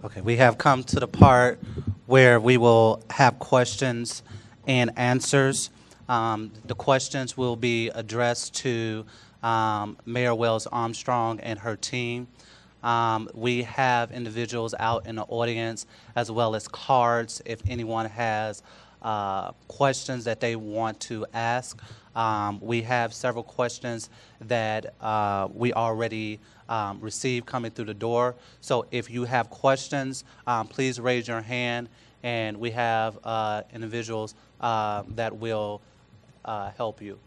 Okay, we have come to the part where we will have questions and answers. The questions will be addressed to Mayor Wells-Armstrong and her team. We have individuals out in the audience as well as cards if anyone has questions that they want to ask. We have several questions that we already received coming through the door. So if you have questions, please raise your hand, and we have individuals that will help you.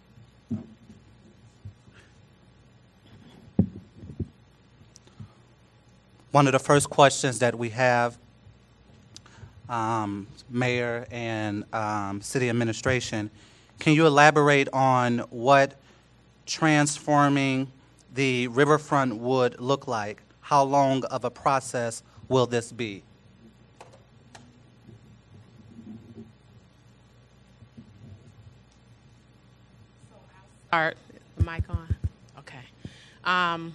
One of the first questions that we have, Mayor and City Administration, can you elaborate on what transforming the riverfront would look like? How long of a process will this be? Start. The mic on? Okay.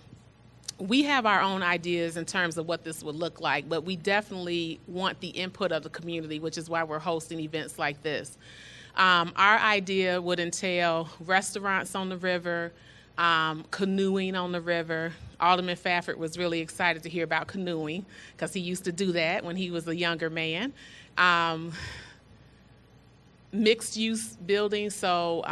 We have our own ideas in terms of what this would look like, but we definitely want the input of the community, which is why we're hosting events like this. Our idea would entail restaurants on the river, canoeing on the river. Alderman Fafford was really excited to hear about canoeing because he used to do that when he was a younger man. Mixed-use buildings, so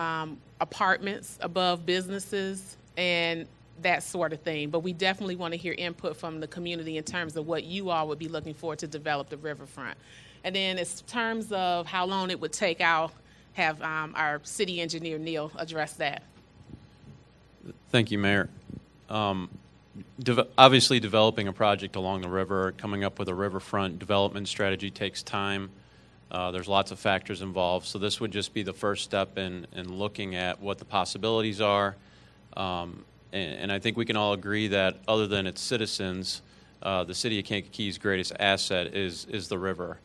apartments above businesses and that sort of thing. But we definitely want to hear input from the community in terms of what you all would be looking for to develop the riverfront. And then in terms of how long it would take, I'll have our city engineer, Neil, address that. Thank you, Mayor. Obviously, developing a project along the river, coming up with a riverfront development strategy takes time. There's lots of factors involved, so this would just be the first step in looking at what the possibilities are. And I think we can all agree that other than its citizens, the city of Kankakee's greatest asset is the river.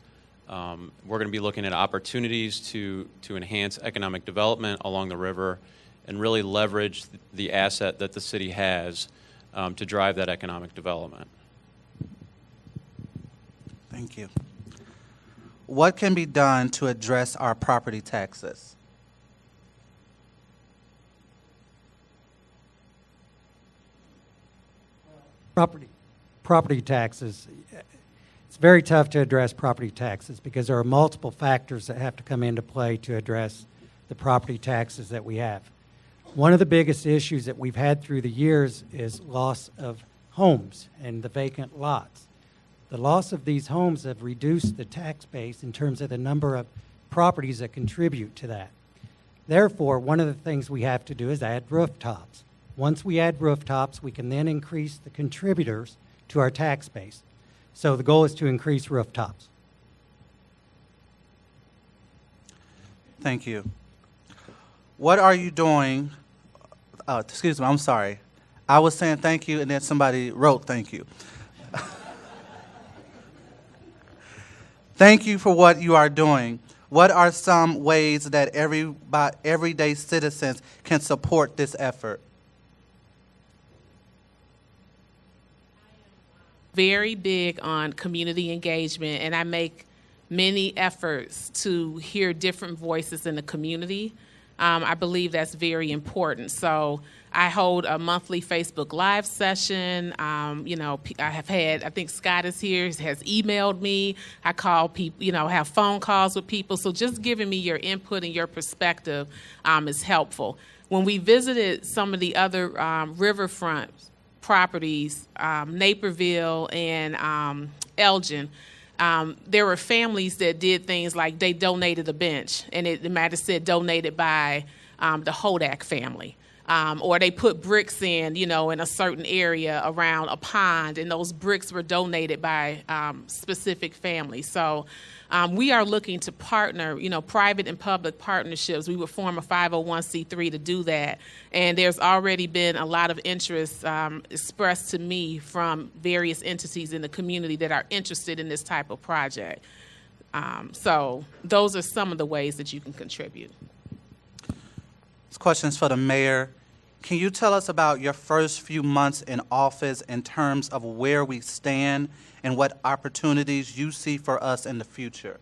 We're going to be looking at opportunities to enhance economic development along the river and really leverage the asset that the city has to drive that economic development. Thank you. What can be done to address our property taxes? Property taxes. It's very tough to address property taxes because there are multiple factors that have to come into play to address the property taxes that we have. One of the biggest issues that we've had through the years is loss of homes and the vacant lots. The loss of these homes have reduced the tax base in terms of the number of properties that contribute to that. Therefore, one of the things we have to do is add rooftops. Once we add rooftops, we can then increase the contributors to our tax base. So the goal is to increase rooftops. Thank you. What are you doing? Excuse me, I'm sorry. I was saying thank you, and then somebody wrote thank you. Thank you for what you are doing. What are some ways that everyday citizens can support this effort? Very big on community engagement, and I make many efforts to hear different voices in the community. I believe that's very important. So I hold a monthly Facebook Live session. I have had, I think Scott is here, has emailed me. I call people, have phone calls with people. So just giving me your input and your perspective is helpful. When we visited some of the other riverfront properties, Naperville and Elgin, there were families that did things like they donated a bench, and it might have said donated by the Hodak family. Or they put bricks in a certain area around a pond, and those bricks were donated by specific families. So we are looking to partner, private and public partnerships. We would form a 501c3 to do that. And there's already been a lot of interest expressed to me from various entities in the community that are interested in this type of project. So those are some of the ways that you can contribute. This question is for the mayor. Can you tell us about your first few months in office in terms of where we stand and what opportunities you see for us in the future?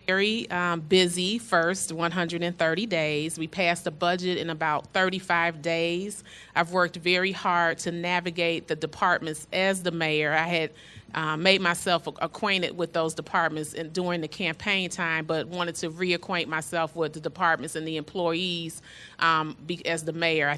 Very busy first 130 days. We passed the budget in about 35 days. I've worked very hard to navigate the departments as the mayor. I had made myself acquainted with those departments during the campaign time, but wanted to reacquaint myself with the departments and the employees as the mayor.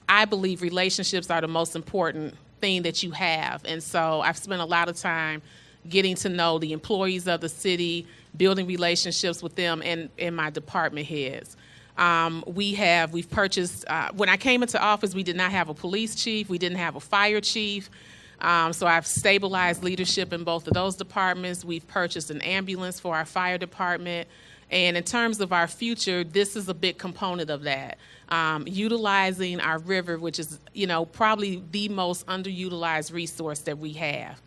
I believe relationships are the most important thing that you have, and so I've spent a lot of time getting to know the employees of the city, building relationships with them and my department heads. We've purchased, when I came into office, we did not have a police chief, we didn't have a fire chief. So I've stabilized leadership in both of those departments. We've purchased an ambulance for our fire department. And in terms of our future, this is a big component of that. Utilizing our river, which is, probably the most underutilized resource that we have.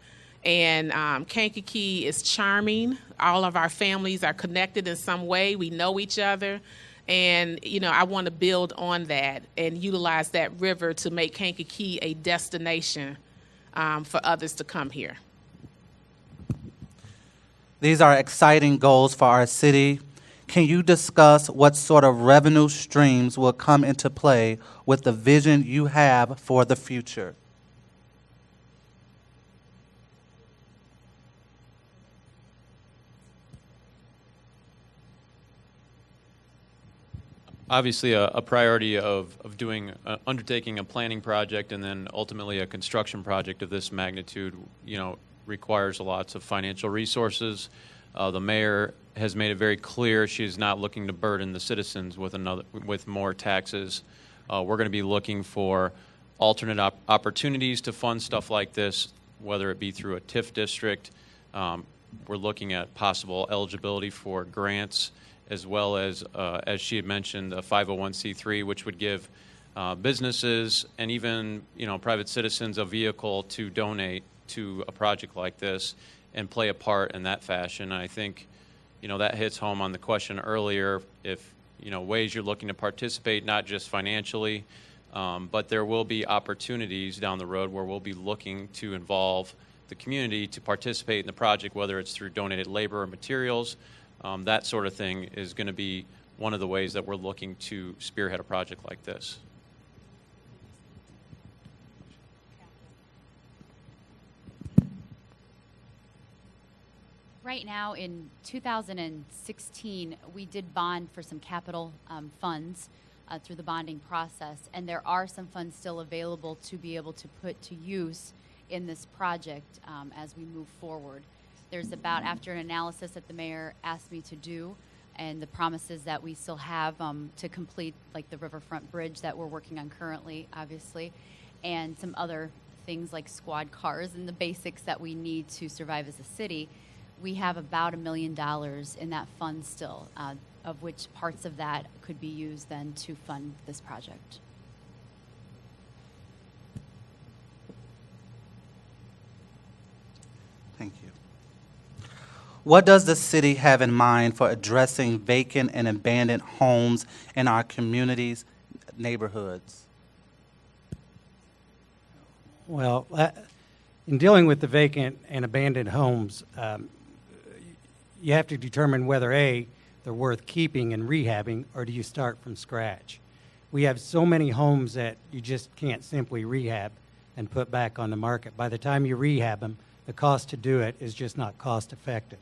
And Kankakee is charming. All of our families are connected in some way. We know each other. And, I want to build on that and utilize that river to make Kankakee a destination for others to come here. These are exciting goals for our city. Can you discuss what sort of revenue streams will come into play with the vision you have for the future? Obviously, a priority of undertaking a planning project and then ultimately a construction project of this magnitude, requires lots of financial resources. The mayor has made it very clear she is not looking to burden the citizens with more taxes. We're going to be looking for alternate opportunities to fund stuff like this, whether it be through a TIF district. We're looking at possible eligibility for grants, as well as she had mentioned, a 501c3, which would give businesses and even private citizens a vehicle to donate to a project like this and play a part in that fashion. And I think that hits home on the question earlier, if ways you're looking to participate, not just financially, but there will be opportunities down the road where we'll be looking to involve the community to participate in the project, whether it's through donated labor or materials. That sort of thing is going to be one of the ways that we're looking to spearhead a project like this. Right now, in 2016, we did bond for some capital funds through the bonding process, and there are some funds still available to be able to put to use in this project as we move forward. There's after an analysis that the mayor asked me to do, and the promises that we still have to complete, like the Riverfront bridge that we're working on currently, obviously, and some other things like squad cars and the basics that we need to survive as a city. We have about $1 million in that fund still, of which parts of that could be used then to fund this project. Thank you. What does the city have in mind for addressing vacant and abandoned homes in our communities, neighborhoods? Well, in dealing with the vacant and abandoned homes, you have to determine whether, A, they're worth keeping and rehabbing, or do you start from scratch? We have so many homes that you just can't simply rehab and put back on the market. By the time you rehab them, the cost to do it is just not cost effective.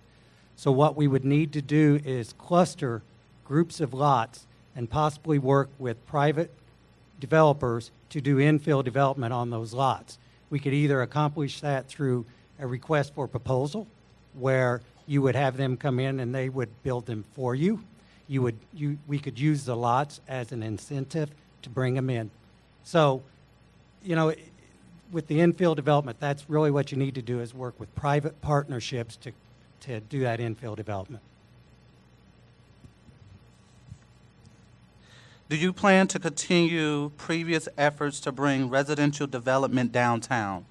So what we would need to do is cluster groups of lots and possibly work with private developers to do infill development on those lots. We could either accomplish that through a request for proposal, where you would have them come in and they would build them for you. We could use the lots as an incentive to bring them in. So, with the infill development, that's really what you need to do, is work with private partnerships to do that infill development. Do you plan to continue previous efforts to bring residential development downtown?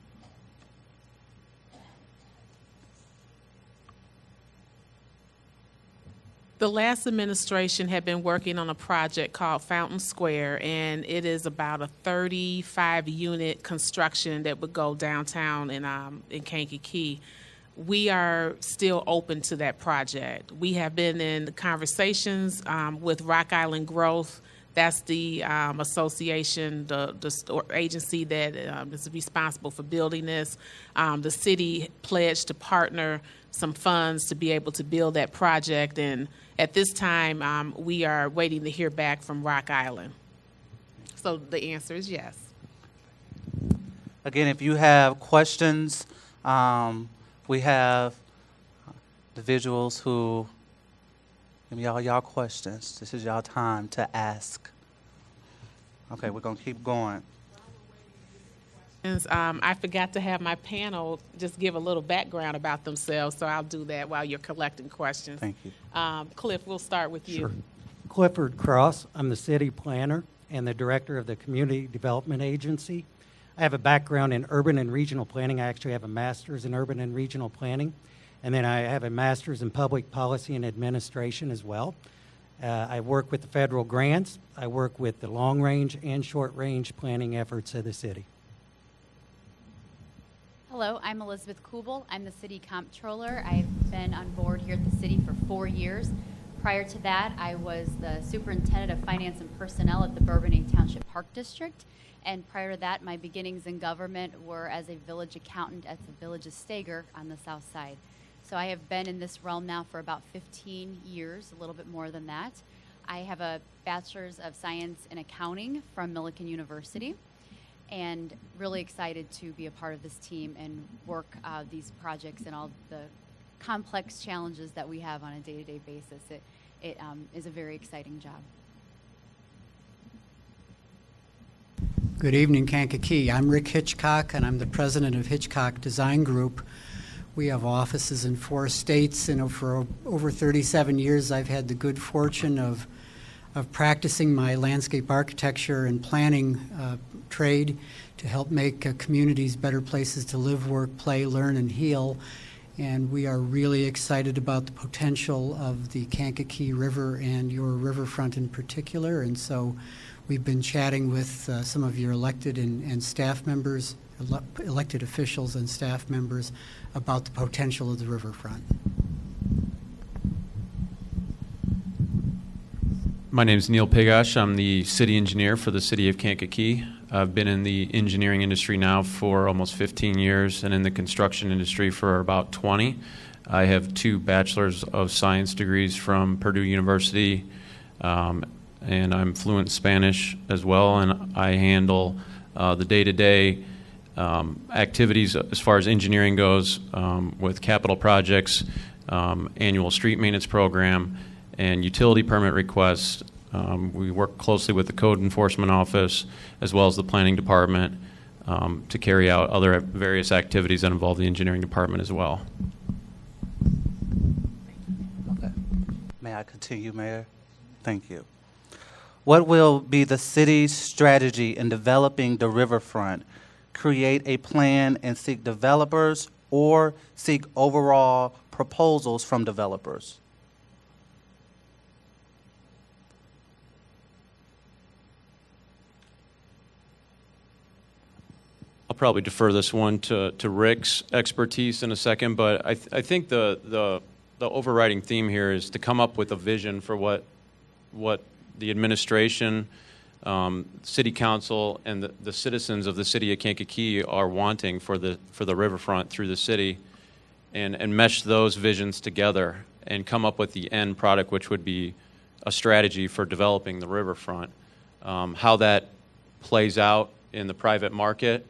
The last administration had been working on a project called Fountain Square, and it is about a 35-unit construction that would go downtown in Kankakee. We are still open to that project. We have been in conversations with Rock Island Growth. That's the association, the agency that is responsible for building this. The city pledged to partner some funds to be able to build that project, and at this time, we are waiting to hear back from Rock Island. So the answer is yes. Again, if you have questions, we have individuals who give y'all questions. This is y'all time to ask. Okay, we're going to keep going. I forgot to have my panel just give a little background about themselves, so I'll do that while you're collecting questions. Thank you. Cliff, we'll start with you. Sure. Clifford Cross. I'm the city planner and the director of the Community Development Agency. I have a background in urban and regional planning. I actually have a master's in urban and regional planning, and then I have a master's in public policy and administration as well. I work with the federal grants. I work with the long-range and short-range planning efforts of the city. Hello, I'm Elizabeth Kubal. I'm the city comptroller. I've been on board here at the city for 4 years. Prior to that, I was the superintendent of finance and personnel at the Bourbonnais Township Park District. And prior to that, my beginnings in government were as a village accountant at the village of Stager on the south side. So I have been in this realm now for about 15 years, a little bit more than that. I have a bachelor's of science in accounting from Millikan University, and really excited to be a part of this team and work these projects and all the complex challenges that we have on a day-to-day basis. It is a very exciting job. Good evening, Kankakee. I'm Rick Hitchcock, and I'm the president of Hitchcock Design Group. We have offices in 4 states, and for over 37 years I've had the good fortune of practicing my landscape architecture and planning trade to help make communities better places to live, work, play, learn, and heal. And we are really excited about the potential of the Kankakee River and your riverfront in particular. And so we've been chatting with some of your elected and staff members, elected officials and staff members about the potential of the riverfront. My name is Neil Piggush. I'm the city engineer for the city of Kankakee. I've been in the engineering industry now for almost 15 years and in the construction industry for about 20. I have 2 bachelor's of science degrees from Purdue University, and I'm fluent in Spanish as well, and I handle the day-to-day activities as far as engineering goes with capital projects, annual street maintenance program, and utility permit requests. We work closely with the Code Enforcement Office as well as the Planning Department to carry out other various activities that involve the engineering department as well. Okay. May I continue, Mayor? Thank you. What will be the city's strategy in developing the riverfront? Create a plan and seek developers, or seek overall proposals from developers? I'll probably defer this one to Rick's expertise in a second, but I think the overriding theme here is to come up with a vision for what the administration, city council, and the citizens of the city of Kankakee are wanting for the riverfront through the city, and mesh those visions together and come up with the end product, which would be a strategy for developing the riverfront. How that plays out in the private market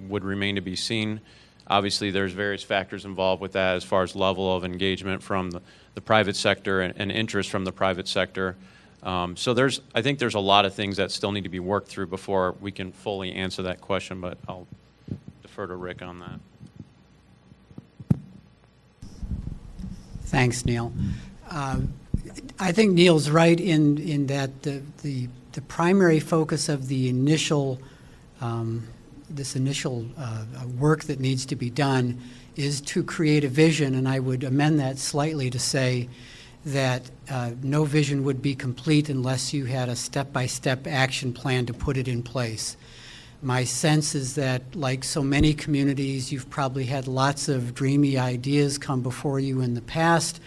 would remain to be seen. Obviously, there's various factors involved with that as far as level of engagement from the private sector and interest from the private sector. So I think there's a lot of things that still need to be worked through before we can fully answer that question, but I'll defer to Rick on that. Thanks, Neil. I think Neil's right in that the primary focus of the initial work that needs to be done is to create a vision, and I would amend that slightly to say that no vision would be complete unless you had a step-by-step action plan to put it in place. My sense is that, like so many communities, you've probably had lots of dreamy ideas come before you in the past,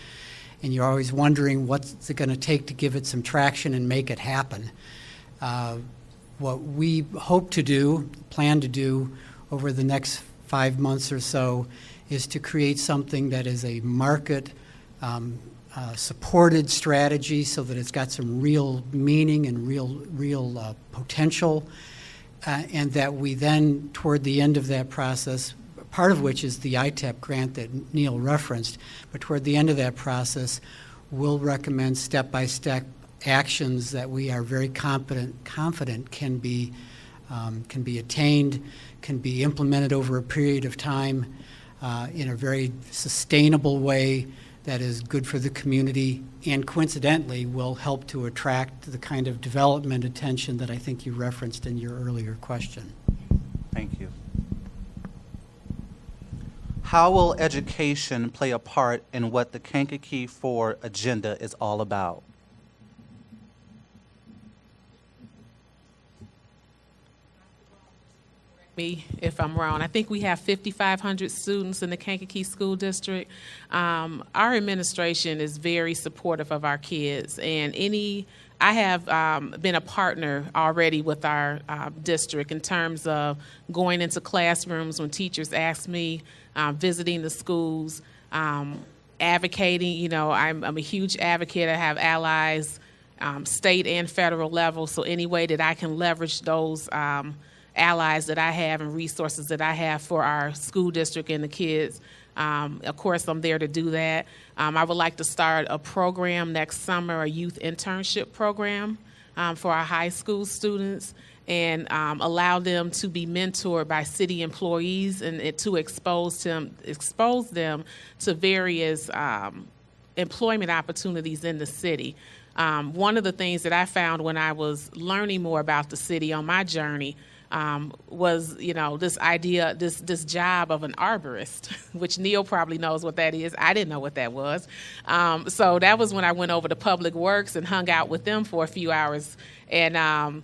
and you're always wondering what's it going to take to give it some traction and make it happen. What we hope to do, plan to do over the next 5 months or so, is to create something that is a market supported strategy so that it's got some real meaning and real potential, and that we then, toward the end of that process, part of which is the ITEP grant that Neil referenced, but toward the end of that process, we'll recommend step-by-step actions that we are very confident can be attained, can be implemented over a period of time in a very sustainable way that is good for the community and coincidentally will help to attract the kind of development attention that I think you referenced in your earlier question. Thank you. How will education play a part in what the Kankakee 4 agenda is all about? Me if I'm wrong. I think we have 5,500 students in the Kankakee School District. Our administration is very supportive of our kids, and I have been a partner already with our district in terms of going into classrooms when teachers ask me, visiting the schools, advocating. You know, I'm a huge advocate. I have allies, state and federal level, so any way that I can leverage those allies that I have and resources that I have for our school district and the kids. Of course, I'm there to do that. I would like to start a program next summer, a youth internship program for our high school students, and allow them to be mentored by city employees and to expose them to various employment opportunities in the city. One of the things that I found when I was learning more about the city on my journey was, you know, this idea, this job of an arborist, which Neil probably knows what that is. I didn't know what that was. So that was when I went over to Public Works and hung out with them for a few hours. And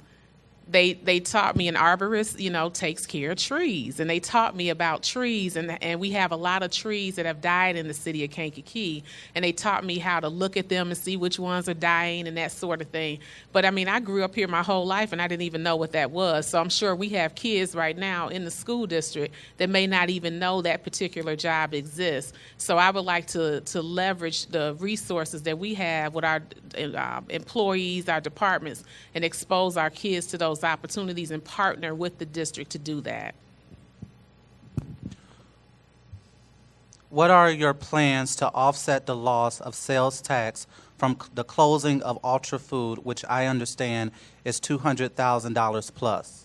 they taught me an arborist, you know, takes care of trees. And they taught me about trees. And we have a lot of trees that have died in the city of Kankakee. And they taught me how to look at them and see which ones are dying and that sort of thing. But, I mean, I grew up here my whole life, and I didn't even know what that was. So I'm sure we have kids right now in the school district that may not even know that particular job exists. So I would like to leverage the resources that we have with our employees, our departments, and expose our kids to those opportunities and partner with the district to do that. What are your plans to offset the loss of sales tax from the closing of Ultra Food, which I understand is $200,000 plus?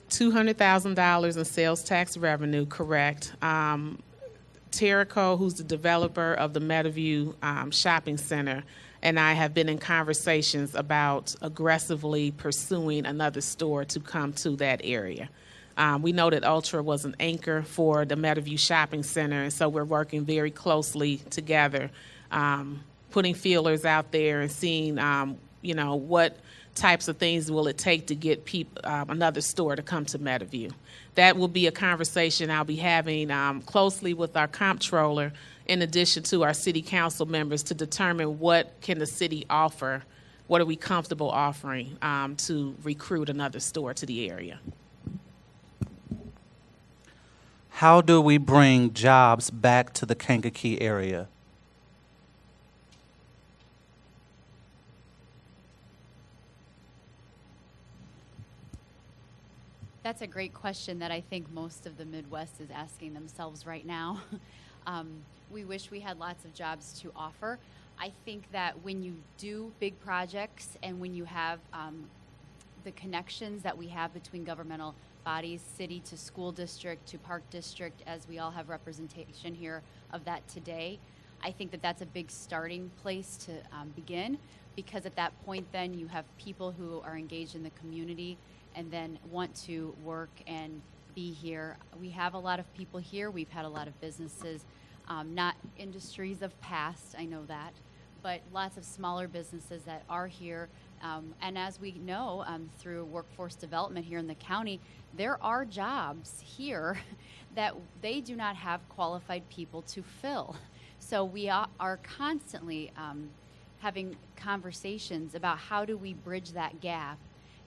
$200,000 in sales tax revenue, correct. Terrico, who's the developer of the Meadowview Shopping Center, and I have been in conversations about aggressively pursuing another store to come to that area. We know that Ultra was an anchor for the Meadowview Shopping Center, and so we're working very closely together, putting feelers out there and seeing, you know, what types of things will it take to get another store to come to Meadowview. That will be a conversation I'll be having closely with our Comptroller, in addition to our city council members, to determine what can the city offer, what are we comfortable offering to recruit another store to the area. How do we bring jobs back to the Kankakee area? That's a great question that I think most of the Midwest is asking themselves right now. We wish we had lots of jobs to offer. I think that when you do big projects and when you have the connections that we have between governmental bodies, city to school district to park district, as we all have representation here of that today, I think that that's a big starting place to begin, because at that point then you have people who are engaged in the community and then want to work and be here. We have a lot of people here. We've had a lot of businesses, not industries of past, I know that, but lots of smaller businesses that are here. And as we know through workforce development here in the county, there are jobs here that they do not have qualified people to fill. So we are constantly having conversations about how do we bridge that gap,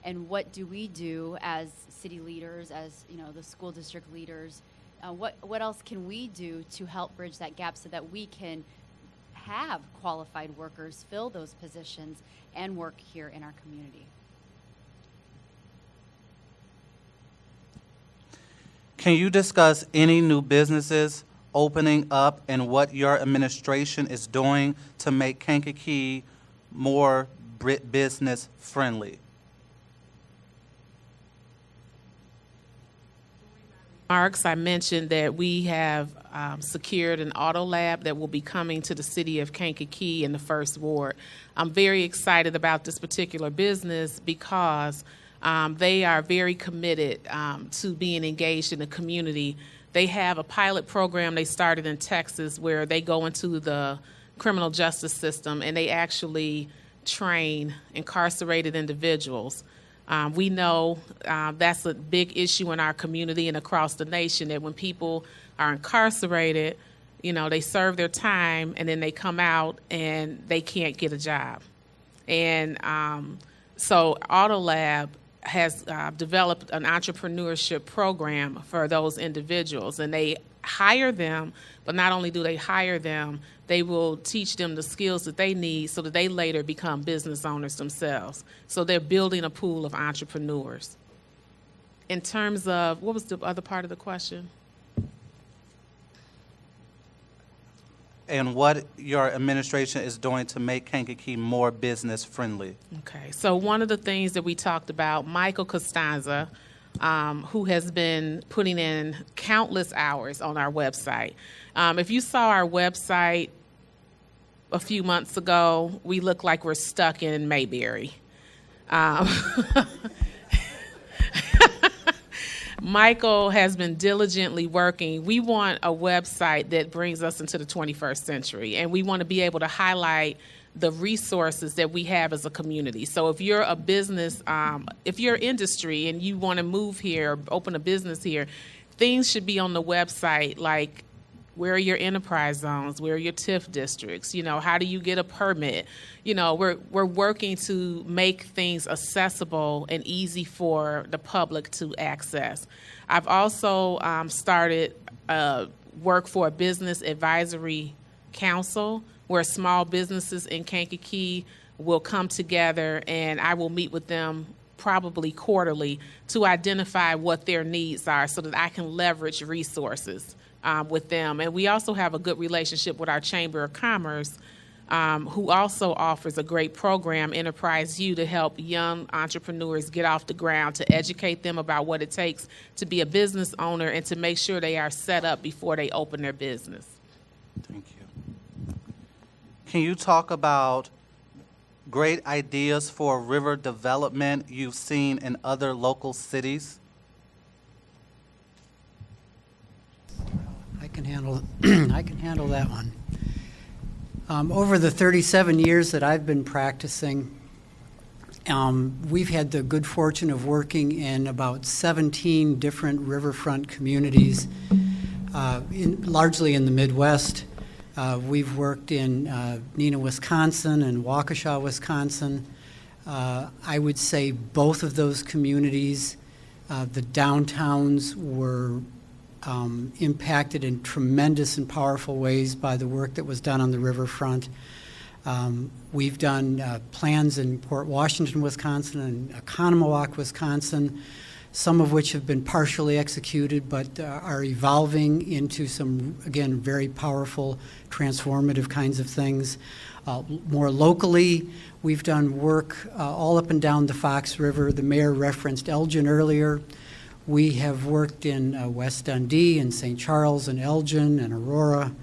and what do we do as city leaders, as the school district leaders. What else can we do to help bridge that gap so that we can have qualified workers fill those positions and work here in our community? Can you discuss any new businesses opening up and what your administration is doing to make Kankakee more business friendly? Marks, I mentioned that we have secured an auto lab that will be coming to the city of Kankakee in the First Ward. I'm very excited about this particular business because they are very committed to being engaged in the community. They have a pilot program they started in Texas where they go into the criminal justice system and they actually train incarcerated individuals. We know that's a big issue in our community and across the nation, that when people are incarcerated, they serve their time and then they come out and they can't get a job. And so Autolab has developed an entrepreneurship program for those individuals, and they hire them, but not only do they hire them, they will teach them the skills that they need so that they later become business owners themselves. So they're building a pool of entrepreneurs. In terms of, what was the other part of the question? And what your administration is doing to make Kankakee more business friendly. Okay, so one of the things that we talked about, Michael Costanza, who has been putting in countless hours on our website. If you saw our website a few months ago, we look like we're stuck in Mayberry. Michael has been diligently working. We want a website that brings us into the 21st century, and we want to be able to highlight the resources that we have as a community. So if you're a business, if you're industry and you want to move here, or open a business here, things should be on the website, like where are your enterprise zones, where are your TIF districts, how do you get a permit? We're working to make things accessible and easy for the public to access. I've also started work for a business advisory council where small businesses in Kankakee will come together, and I will meet with them probably quarterly to identify what their needs are so that I can leverage resources with them. And we also have a good relationship with our Chamber of Commerce, who also offers a great program, Enterprise U, to help young entrepreneurs get off the ground, to educate them about what it takes to be a business owner and to make sure they are set up before they open their business. Thank you. Can you talk about great ideas for river development you've seen in other local cities? I can handle that one. Over the 37 years that I've been practicing, we've had the good fortune of working in about 17 different riverfront communities, largely in the Midwest. We've worked in Neenah, Wisconsin, and Waukesha, Wisconsin. I would say both of those communities, the downtowns were impacted in tremendous and powerful ways by the work that was done on the riverfront. We've done plans in Port Washington, Wisconsin, and Oconomowoc, Wisconsin, some of which have been partially executed but are evolving into some, again, very powerful, transformative kinds of things. More locally, we've done work all up and down the Fox River. The mayor referenced Elgin earlier. We have worked in West Dundee and St. Charles and Elgin and Aurora.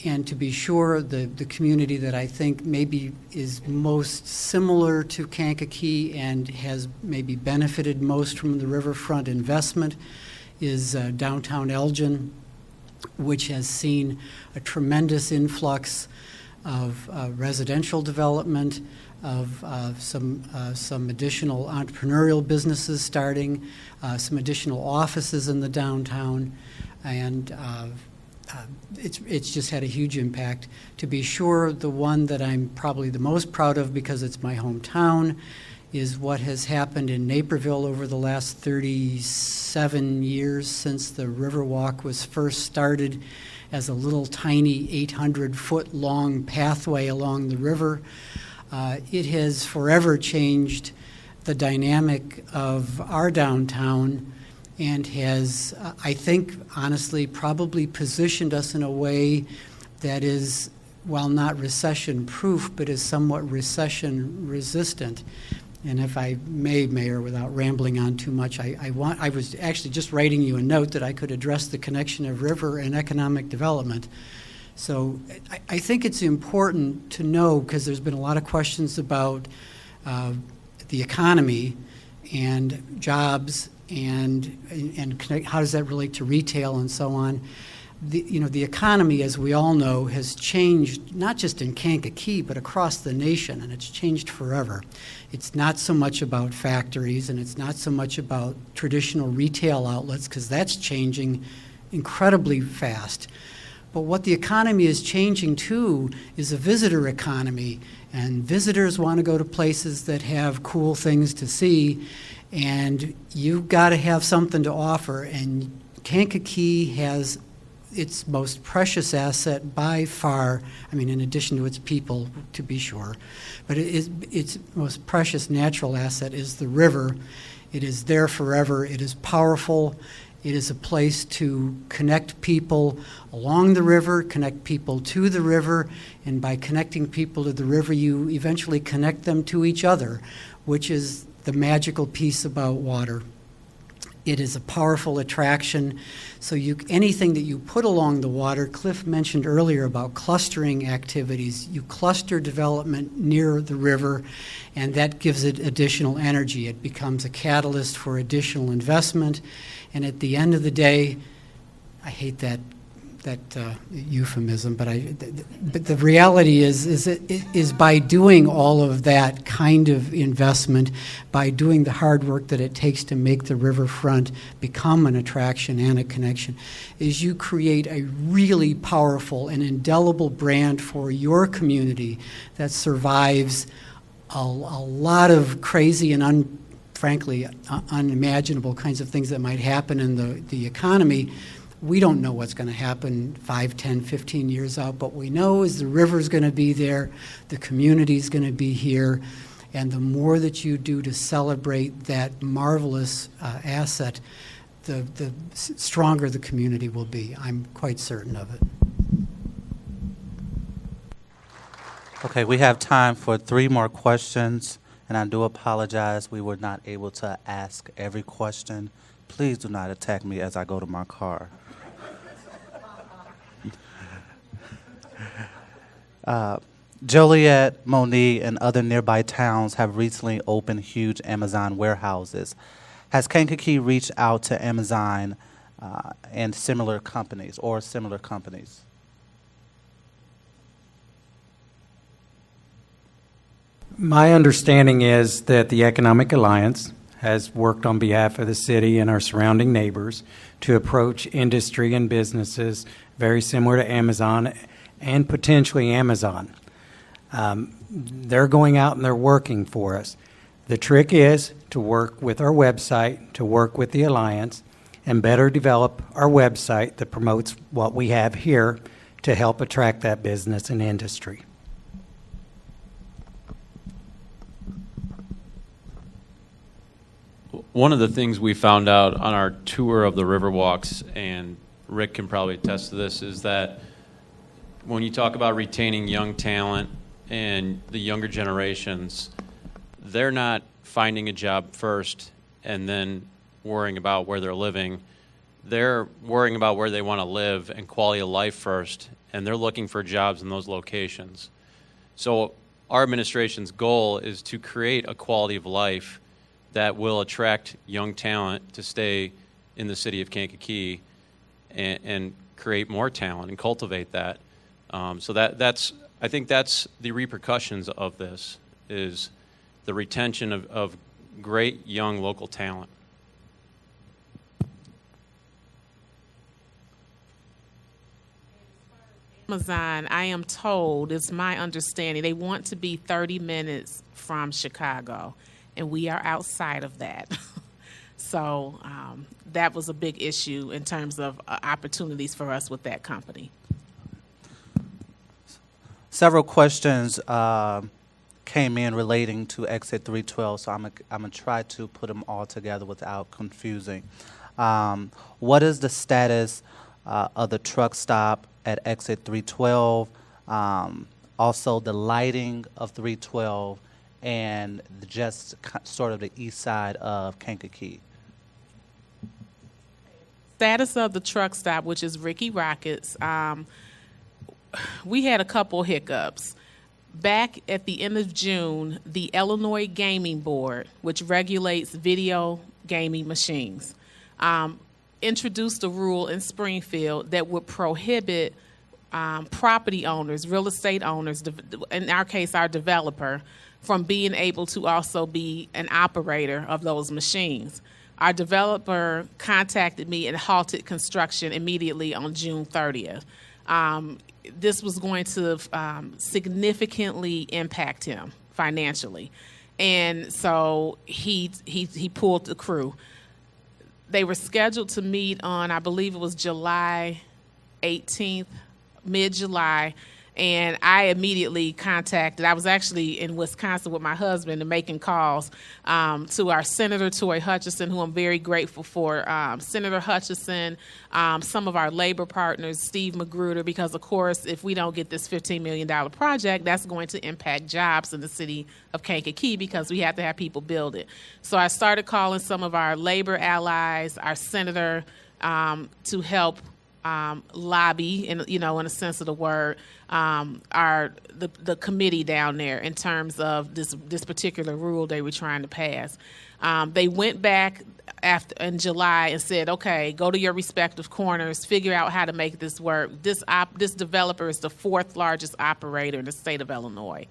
And to be sure, the community that I think maybe is most similar to Kankakee and has maybe benefited most from the riverfront investment is downtown Elgin, which has seen a tremendous influx of residential development, of some additional entrepreneurial businesses starting, some additional offices in the downtown, and it's just had a huge impact. To be sure, the one that I'm probably the most proud of, because it's my hometown, is what has happened in Naperville over the last 37 years since the Riverwalk was first started as a little tiny 800-foot-long pathway along the river. It has forever changed the dynamic of our downtown and has, I think, honestly, probably positioned us in a way that is, while not recession-proof, but is somewhat recession-resistant. And if I may, Mayor, without rambling on too much, I was actually just writing you a note that I could address the connection of river and economic development. So I think it's important to know, because there's been a lot of questions about the economy and jobs and connect, how does that relate to retail and so on. The economy, as we all know, has changed, not just in Kankakee, but across the nation, and it's changed forever. It's not so much about factories, and it's not so much about traditional retail outlets, because that's changing incredibly fast. But what the economy is changing too is a visitor economy, and visitors want to go to places that have cool things to see, and you've got to have something to offer, and Kankakee has its most precious asset by far, I mean, in addition to its people, to be sure, but its most precious natural asset is the river. It is there forever. It is powerful. It is a place to connect people along the river, connect people to the river, and by connecting people to the river, you eventually connect them to each other, which is the magical piece about water. It is a powerful attraction. So anything that you put along the water, Cliff mentioned earlier about clustering activities. You cluster development near the river, and that gives it additional energy. It becomes a catalyst for additional investment. And at the end of the day, I hate that euphemism, but the reality is by doing all of that kind of investment, by doing the hard work that it takes to make the riverfront become an attraction and a connection, is you create a really powerful and indelible brand for your community that survives a lot of crazy and frankly unimaginable kinds of things that might happen in the economy. We don't know what's going to happen 5, 10, 15 years out, but we know is the river's going to be there, the community's going to be here, and the more that you do to celebrate that marvelous asset, the stronger the community will be. I'm quite certain of it. Okay, we have time for 3 more questions, and I do apologize we were not able to ask every question. Please do not attack me as I go to my car. Joliet, Monique, and other nearby towns have recently opened huge Amazon warehouses. Has Kankakee reached out to Amazon and similar companies? My understanding is that the Economic Alliance has worked on behalf of the city and our surrounding neighbors to approach industry and businesses very similar to Amazon and potentially Amazon. They're going out and they're working for us. The trick is to work with our website, to work with the Alliance, and better develop our website that promotes what we have here to help attract that business and industry. One of the things we found out on our tour of the Riverwalks, and Rick can probably attest to this, is that when you talk about retaining young talent and the younger generations, they're not finding a job first and then worrying about where they're living. They're worrying about where they want to live and quality of life first, and they're looking for jobs in those locations. So our administration's goal is to create a quality of life that will attract young talent to stay in the city of Kankakee and create more talent and cultivate that. So I think that's the repercussions of this, is the retention of great young local talent. Amazon, I am told, it's my understanding, they want to be 30 minutes from Chicago, and we are outside of that. So that was a big issue in terms of opportunities for us with that company. Several questions came in relating to Exit 312, so I'm going to try to put them all together without confusing. What is the status of the truck stop at Exit 312, also the lighting of 312, and just sort of the east side of Kankakee? Status of the truck stop, which is Ricky Rockets, we had a couple hiccups. Back at the end of June, the Illinois Gaming Board, which regulates video gaming machines, introduced a rule in Springfield that would prohibit property owners, real estate owners, in our case, our developer, from being able to also be an operator of those machines. Our developer contacted me and halted construction immediately on June 30th. This was going to significantly impact him financially. And so he pulled the crew. They were scheduled to meet on, I believe it was July 18th, mid-July, and I immediately contacted, I was actually in Wisconsin with my husband and making calls to our Senator Toy Hutchison, who I'm very grateful for, Senator Hutchison, some of our labor partners, Steve Magruder, because of course, if we don't get this $15 million project, that's going to impact jobs in the city of Kankakee because we have to have people build it. So I started calling some of our labor allies, our senator, to help lobby, in a sense of the word, the committee down there in terms of this particular rule they were trying to pass. They went back in July and said, okay, go to your respective corners, figure out how to make this work. This developer is the fourth largest operator in the state of Illinois.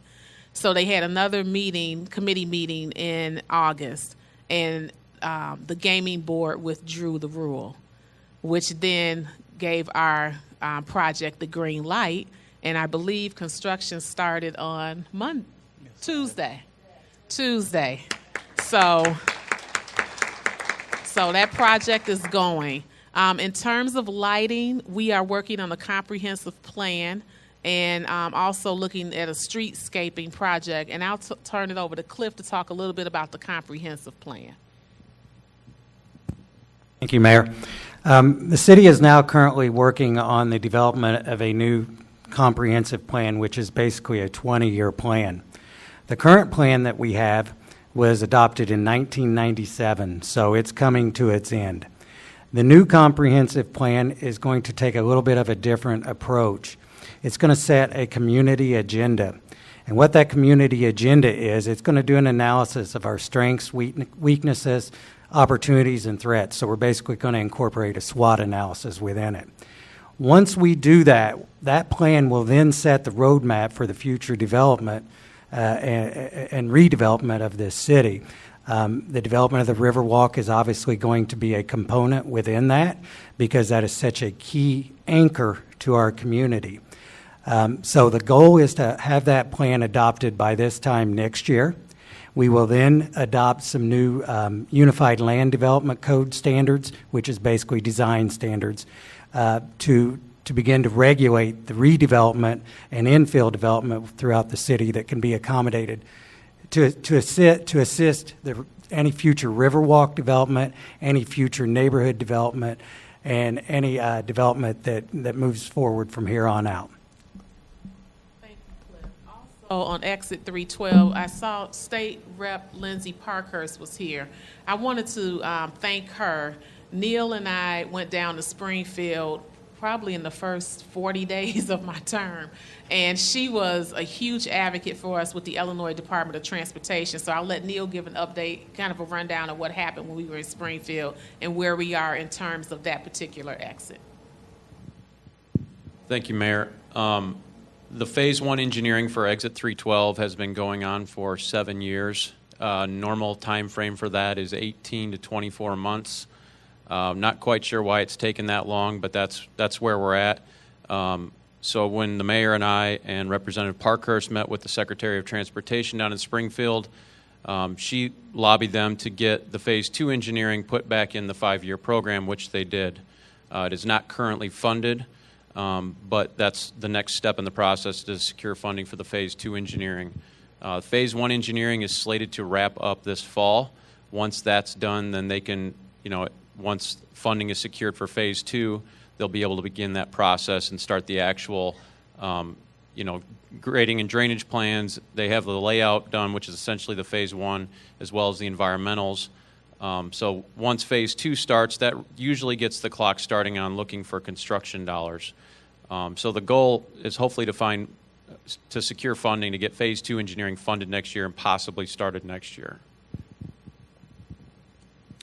So they had another committee meeting in August, and the gaming board withdrew the rule, which then gave our project the green light, and I believe construction started on Tuesday. So that project is going. In terms of lighting, we are working on a comprehensive plan and also looking at a streetscaping project, and I'll turn it over to Cliff to talk a little bit about the comprehensive plan. Thank you, Mayor. The city is now currently working on the development of a new comprehensive plan, which is basically a 20-year plan. The current plan that we have was adopted in 1997, so it's coming to its end. The new comprehensive plan is going to take a little bit of a different approach. It's going to set a community agenda. And what that community agenda is, it's going to do an analysis of our strengths, weaknesses, opportunities, and threats. So we're basically going to incorporate a SWOT analysis within it. Once we do that, that plan will then set the roadmap for the future development and redevelopment of this city. The development of the Riverwalk is obviously going to be a component within that because that is such a key anchor to our community. So the goal is to have that plan adopted by this time next year. We will then adopt some new Unified Land Development Code standards, which is basically design standards, to begin to regulate the redevelopment and infill development throughout the city that can be accommodated to assist any future Riverwalk development, any future neighborhood development, and any development that moves forward from here on out. On Exit 312, I saw State Rep Lindsay Parkhurst was here. I wanted to thank her. Neil and I went down to Springfield probably in the first 40 days of my term. And she was a huge advocate for us with the Illinois Department of Transportation. So I'll let Neil give an update, kind of a rundown of what happened when we were in Springfield and where we are in terms of that particular exit. Thank you, Mayor. The Phase 1 engineering for Exit 312 has been going on for 7 years. Normal time frame for that is 18 to 24 months. Not quite sure why it's taken that long, but that's where we're at. So when the mayor and I and Representative Parkhurst met with the Secretary of Transportation down in Springfield, she lobbied them to get the Phase 2 engineering put back in the 5-year program, which they did. It is not currently funded, but that's the next step in the process to secure funding for the Phase 2 engineering. Phase 1 engineering is slated to wrap up this fall. Once that's done, then they can, once funding is secured for Phase 2, they'll be able to begin that process and start the actual, grading and drainage plans. They have the layout done, which is essentially the Phase 1, as well as the environmentals. So once Phase 2 starts, that usually gets the clock starting on looking for construction dollars. So the goal is hopefully to secure funding to get Phase 2 engineering funded next year and possibly started next year.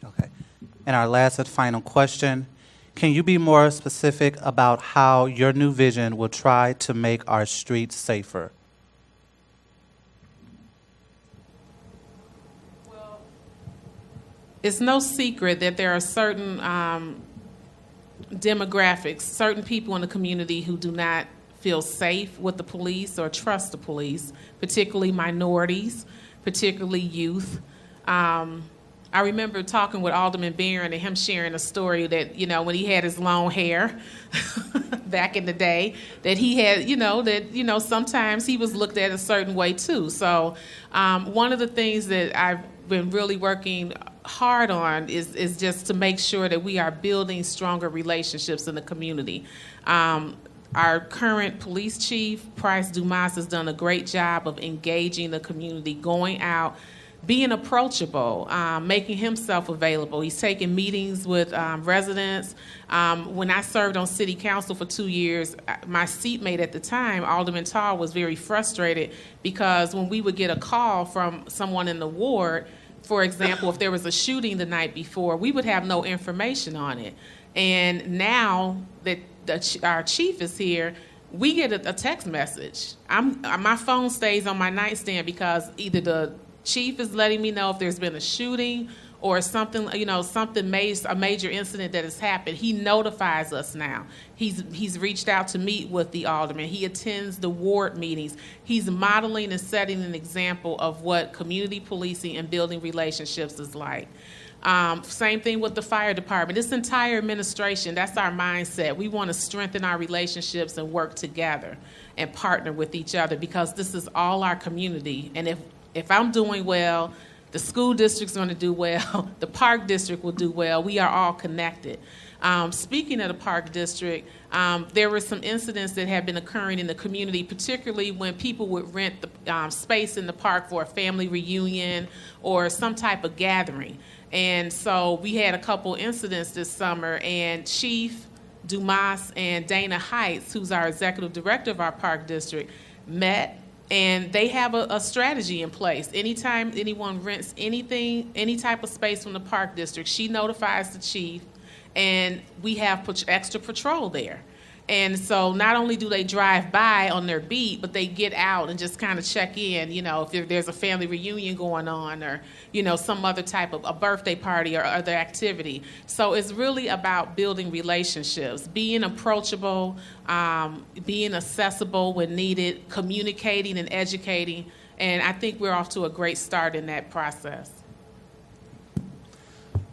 Okay. And our last and final question, can you be more specific about how your new vision will try to make our streets safer? Well, it's no secret that there are certain demographics, certain people in the community who do not feel safe with the police or trust the police, particularly minorities, particularly youth. I remember talking with Alderman Barron and him sharing a story that, when he had his long hair back in the day, that he had, sometimes he was looked at a certain way too. So one of the things that I've been really working hard on is just to make sure that we are building stronger relationships in the community. Our current police chief, Price Dumas, has done a great job of engaging the community, going out, being approachable, making himself available. He's taking meetings with residents. When I served on city council for 2 years, my seatmate at the time, Alderman Tarr, was very frustrated because when we would get a call from someone in the ward, for example, if there was a shooting the night before, we would have no information on it. And now that our chief is here, we get a text message. My phone stays on my nightstand because either the chief is letting me know if there's been a shooting or something, a major incident that has happened. He notifies us now. He's reached out to meet with the alderman. He attends the ward meetings. He's modeling and setting an example of what community policing and building relationships is like. Same thing with the fire department. This entire administration, that's our mindset. We want to strengthen our relationships and work together and partner with each other because this is all our community. And if I'm doing well, the school district's going to do well, the park district will do well. We are all connected. Speaking of the park district, there were some incidents that have been occurring in the community, particularly when people would rent the space in the park for a family reunion or some type of gathering. And so we had a couple incidents this summer, and Chief Dumas and Dana Heights, who's our executive director of our park district, met. And they have a strategy in place. Anytime anyone rents anything, any type of space from the park district, she notifies the chief, and we have extra patrol there. And so not only do they drive by on their beat, but they get out and just kind of check in, if there's a family reunion going on or, some other type of a birthday party or other activity. So it's really about building relationships, being approachable, being accessible when needed, communicating and educating. And I think we're off to a great start in that process.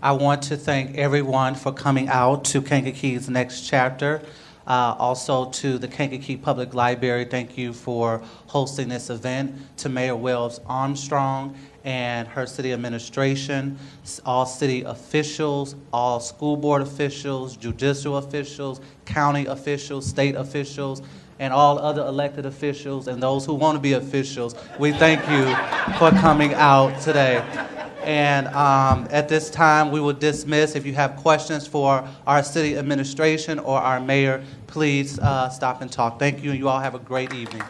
I want to thank everyone for coming out to Kankakee's next chapter. Also to the Kankakee Public Library, thank you for hosting this event. To Mayor Wells-Armstrong and her city administration, all city officials, all school board officials, judicial officials, county officials, state officials, and all other elected officials and those who want to be officials. We thank you for coming out today. And at this time, we will dismiss. If you have questions for our city administration or our mayor, please stop and talk. Thank you, and you all have a great evening.